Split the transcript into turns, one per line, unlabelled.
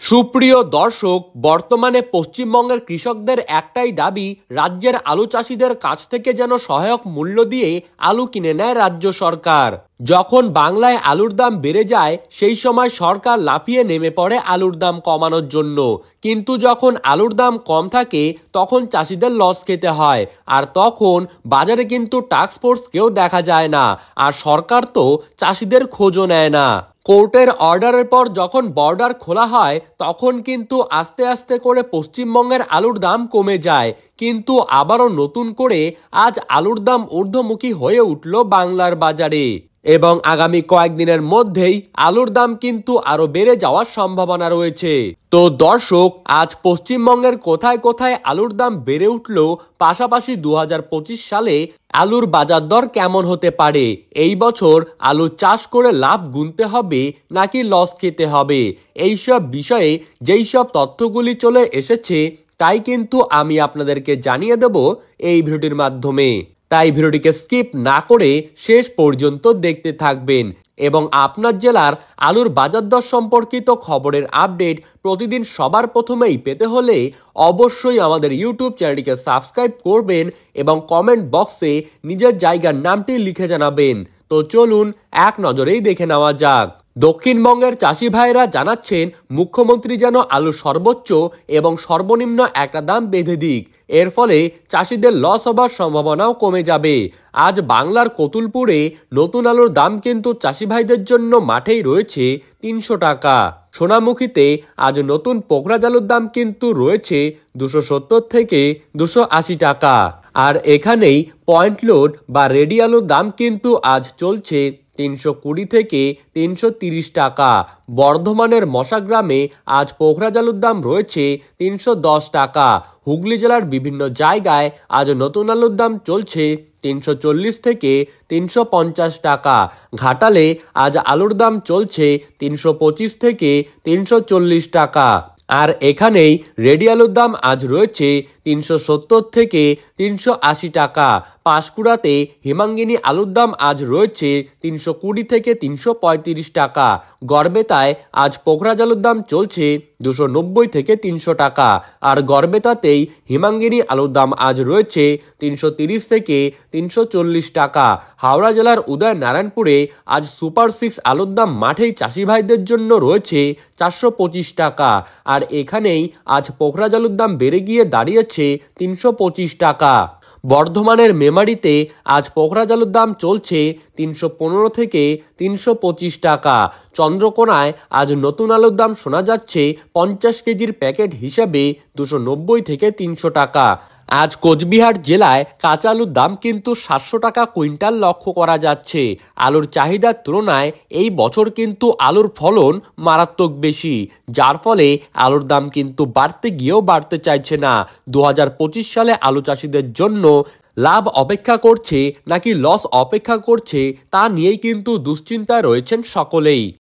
সুপ্রিয় দর্শক, বর্তমানে পশ্চিমবঙ্গের কৃষকদের একটাই দাবি, রাজ্যের আলু চাষিদের কাছ থেকে যেন সহায়ক মূল্য দিয়ে আলু কিনে নেয় রাজ্য সরকার। যখন বাংলায় আলুর দাম বেড়ে যায় সেই সময় সরকার লাফিয়ে নেমে পড়ে আলুর দাম কমানোর জন্য, কিন্তু যখন আলুর দাম কম থাকে তখন চাষিদের লস খেতে হয়। আর তখন বাজারে কিন্তু টাস্ক ফোর্স কেউ দেখা যায় না, আর সরকার তো চাষিদের খোঁজও নেয় না। কোর্টের অর্ডারের পর যখন বর্ডার খোলা হয় তখন কিন্তু আস্তে আস্তে করে পশ্চিমবঙ্গের আলুর দাম কমে যায়, কিন্তু আবারও নতুন করে আজ আলুর দাম ঊর্ধ্বমুখী হয়ে উঠল বাংলার বাজারে, এবং আগামী কয়েকদিনের মধ্যেই আলুর দাম কিন্তু আরো বেড়ে যাওয়ার সম্ভাবনা রয়েছে। তো দর্শক, আজ পশ্চিমবঙ্গের কোথায় কোথায় আলুর দাম বেড়ে উঠল, পাশাপাশি 2025 সালে আলুর বাজার দর কেমন হতে পারে, এই বছর আলু চাষ করে লাভ গুনতে হবে নাকি লস খেতে হবে, এইসব বিষয়ে যেই সব তথ্যগুলি চলে এসেছে তাই কিন্তু আমি আপনাদেরকে জানিয়ে দেব এই ভিডিওটির মাধ্যমে। তাই ভিডিওটিকে স্কিপ না করে শেষ পর্যন্ত দেখতে থাকবেন, এবং আপনার জেলার আলুর বাজার দর সম্পর্কিত খবরের আপডেট প্রতিদিন সবার প্রথমেই পেতে হলে অবশ্যই আমাদের ইউটিউব চ্যানেলটিকে সাবস্ক্রাইব করবেন এবং কমেন্ট বক্সে নিজের জায়গার নামটি লিখে জানাবেন। তো চলুন এক নজরেই দেখে নেওয়া যাক। দক্ষিণবঙ্গের চাষি ভাইরা জানাচ্ছেন মুখ্যমন্ত্রী যেন আলু সর্বোচ্চ এবং সর্বনিম্ন একটা দাম বেঁধে দিক, এর ফলে চাষিদের লস হবার সম্ভাবনাও কমে যাবে। আজ বাংলার কতুলপুরে নতুন আলুর দাম কিন্তু চাষি ভাইদের জন্য মাঠেই রয়েছে 300 টাকা। সোনামুখীতে আজ নতুন পোকরাজ আলুর দাম কিন্তু রয়েছে 270 থেকে 280 টাকা। আর এখানেই পয়েন্ট লোড বা রেডি আলুর দাম কিন্তু আজ চলছে 320 থেকে 330 টাকা। বর্ধমানের মশাগ্রামে আজ পোখরাজ আলুর দাম রয়েছে 310 টাকা। হুগলি জেলার বিভিন্ন জায়গায় আজ নতুন আলুর দাম চলছে 340 থেকে 350 টাকা। ঘাটালে আজ আলুর দাম চলছে 325 থেকে 340 টাকা। আর এখানেই রেডি আলুর দাম আজ রয়েছে 370 থেকে 380 টাকা। পাঁশকুড়াতে হিমাঙ্গিনী আলুর দাম আজ রয়েছে 320 থেকে 335 টাকা। গড়বেতায় আজ পোখরাজ আলুর দাম চলছে 290 থেকে 300 টাকা। আর গড়বেতাতেই হিমাঙ্গিনী আলুর দাম আজ রয়েছে 330 থেকে 340 টাকা। হাওড়া জেলার উদয়নারায়ণপুরে আজ সুপার 6 আলুর দাম মাঠেই চাষি ভাইদের জন্য রয়েছে 425 টাকা। আর এখানেই আজ পোখরাজ আলুর দাম বেড়ে গিয়ে দাঁড়িয়েছে 325 টাকা। বর্ধমানের মেমারিতে আজ পোখরাজ আলুর দাম চলছে 315 থেকে 325 টাকা। চন্দ্রকোনায় আজ নতুন আলুর দাম শোনা যাচ্ছে 50 কেজির প্যাকেট হিসাবে 290 থেকে 300 টাকা। আজ কোচবিহার জেলায় কাঁচা আলুর দাম কিন্তু 700 টাকা কুইন্টাল লক্ষ্য করা যাচ্ছে। আলুর চাহিদার তুলনায় এই বছর কিন্তু আলুর ফলন মারাত্মক বেশি, যার ফলে আলুর দাম কিন্তু বাড়তে গিয়েও বাড়তে চাইছে না। 2025 সালে আলু চাষিদের জন্য লাভ অপেক্ষা করছে নাকি লস অপেক্ষা করছে তা নিয়েই কিন্তু দুশ্চিন্তায় রয়েছেন সকলেই।